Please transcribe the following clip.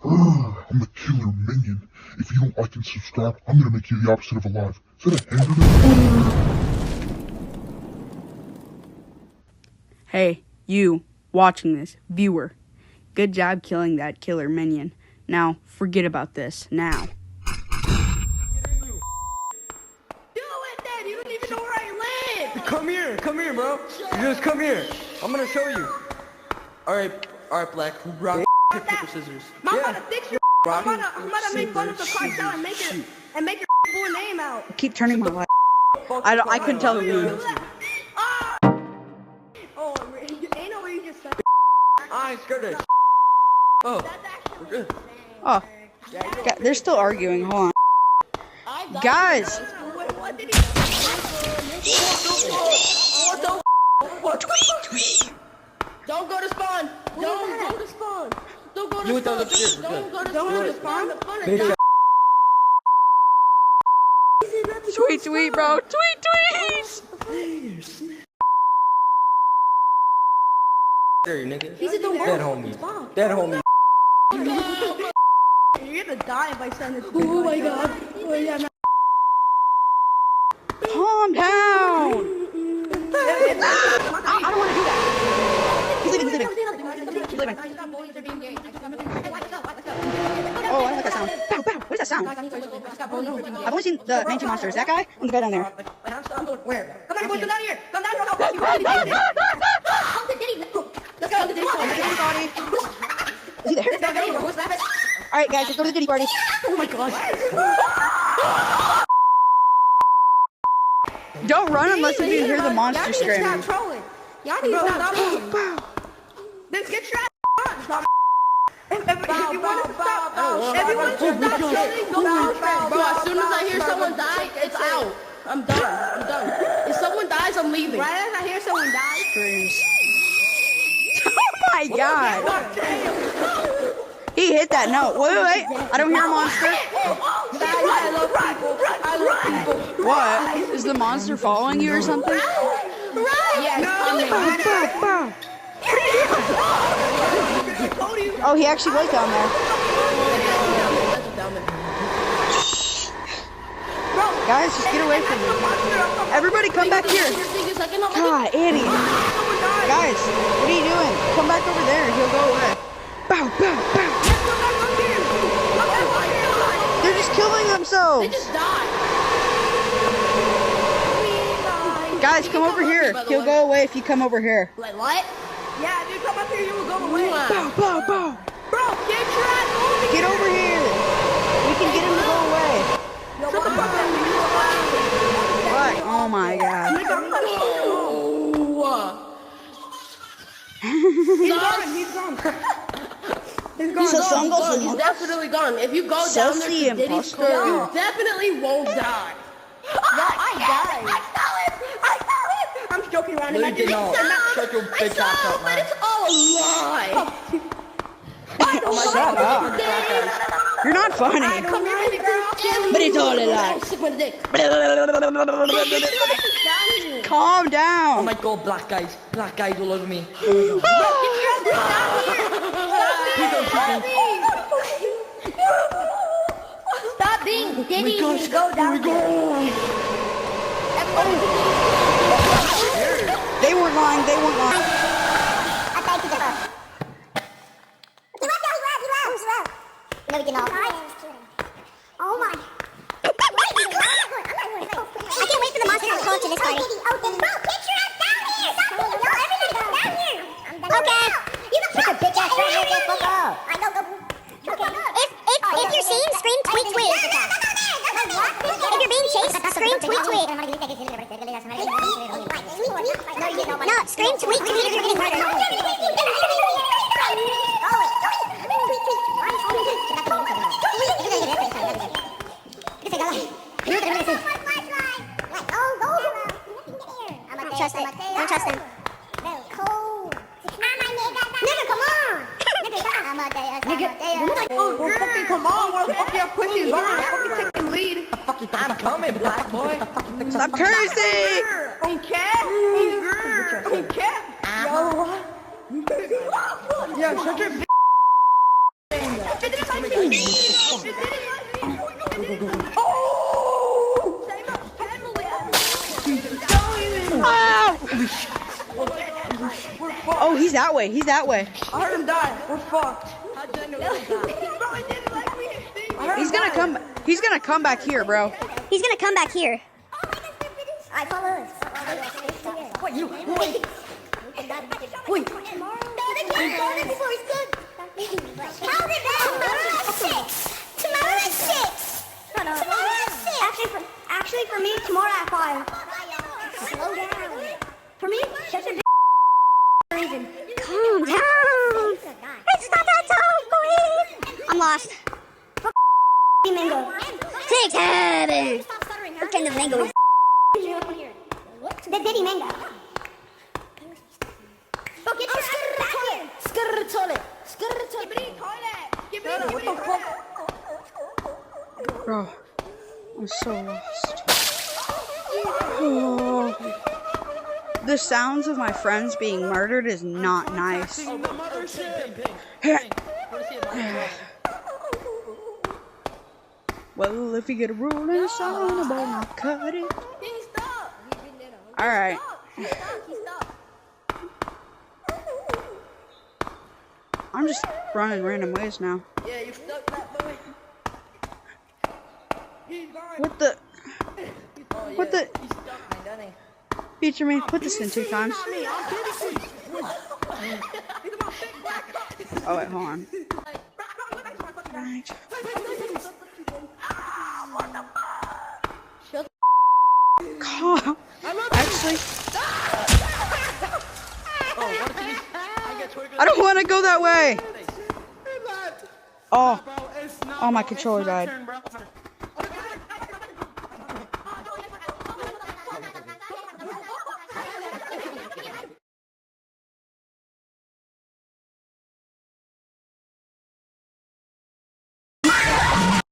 I'm the killer minion. If you don't like and subscribe, I'm gonna make you the opposite of alive. Is that a hand grenade? Hey, you watching this, viewer. Good job killing that killer minion. Now, forget about this, now. Do it then! You don't even know where I live! Come here, bro. You just come here. I'm gonna show you. Alright, Black. Rock, paper, scissors. I'm about to fix your I'm about to make fun of the cartel and make your full name out. Keep turning my light. I couldn't tell who. Oh, ain't no way you just said I ain't scared of Oh, that's actually we're good. Oh, they're still arguing. Hold on. Guys! What did he Tweet! Don't go to spawn! Don't go to spawn! Don't go to You went down spawn! the stairs, we're Don't good. go to spawn! Bitch. Tweet, bro. Tweet! There, nigga. He said don't go Dead to homie. spawn. Dead homie. You're gonna die if I send it to you. Oh my god. Oh yeah, no. Calm down! I don't want to do that. He's leaving. Oh, I like that sound. Bow. What is that sound? I've only seen the main two monsters. That guy and the guy down there. Where? Come on, boys, come down here! Come down here! I'll help you! Let's go to the Diddy party! Is he there? Alright, guys, let's go to the Diddy party. Oh my god! Don't run unless you can hear the monster screaming. Y'all need to stop trolling. Y'all need to stop trolling. Then get your ass on. If you want to stop, go down. Bro, as soon as I hear someone die, it's out. I'm done. If someone dies, I'm leaving. Right as I hear someone die, Screams. Oh my god! He hit that note. Wait. I don't hear a monster. I love people. What? Is the monster following you or something? Yes. Bow. Oh, he actually was down there. Guys, just get away from me. Everybody come back here. God, Annie. Guys, what are you doing? Come back over there. He'll go away. Bow. They're just killing themselves. They just died. Guys, come over here. He'll go away if you come over here. Like what? Yeah, dude, come up here, you will go away. Bow. Bro, get your ass over here. Get over here. We can get him to go away. Shut the fuck up. What? Oh my god. He's gone. He's a jungle. He's definitely gone. If you go So down there see to Diddy's imposter. club, you definitely won't die. No, I died. I saw it. I'm joking around. No, you did not. Shut your bitch ass up, man. It's all a lie. Oh my Shut up. god. You're not funny. Come here, baby girl. But it's all a lie. Stick my dick. Calm down. Oh my god, black guys all over me. Stop being Diddy. Go down there. They weren't lying. I tried to get her. He left. Never get off. Oh my. I can't wait for the monster to come to this party. Bro, get your ass down here. No, everybody down here. Okay. You the fuck bitch ass right here. Fuck off. I know. Okay. If you're seeing, scream tweet. If you're being chased, scream tweet. No, scream tweet if you're getting murdered. Don't trust him. Nigga, come on. Oh, fucking come on. What the fuck y'all pushing? Fucking take the lead. I'm coming, black boy. Stop cursing. Okay. Yo, shut your We're fucked. Oh, he's that way. He's that way. I heard him die. We're fucked. How'd you know he died? He's gonna come. He's gonna come back here, bro. He's gonna come back here. Alright, follow us. Wait, you. Wait. Wait. Tomorrow before he's good. How's it now? Tomorrow at 6. Tomorrow at 6. Tomorrow at 6. Actually, for me, tomorrow at 5. Slow down. For me, that's a reason. Calm down. It's not that time, boy. I'm lost. Fuck mango. 6 heaven. What kind of mango is the Diddy mango? Go get your toilet. Give me the toilet. Give me the toilet. Bro, I'm so lost. Oh. The sounds of my friends being murdered is not nice. Well, if you get a rolling song about not cut it. Alright. I'm just running random ways now. Yeah, you stuck that boy. What the? What the? He stuck me, doesn't he? Feature me. Put this in 2 times. Oh wait, hold on. Right. God. Actually, I don't want to go that way. Oh, my controller died.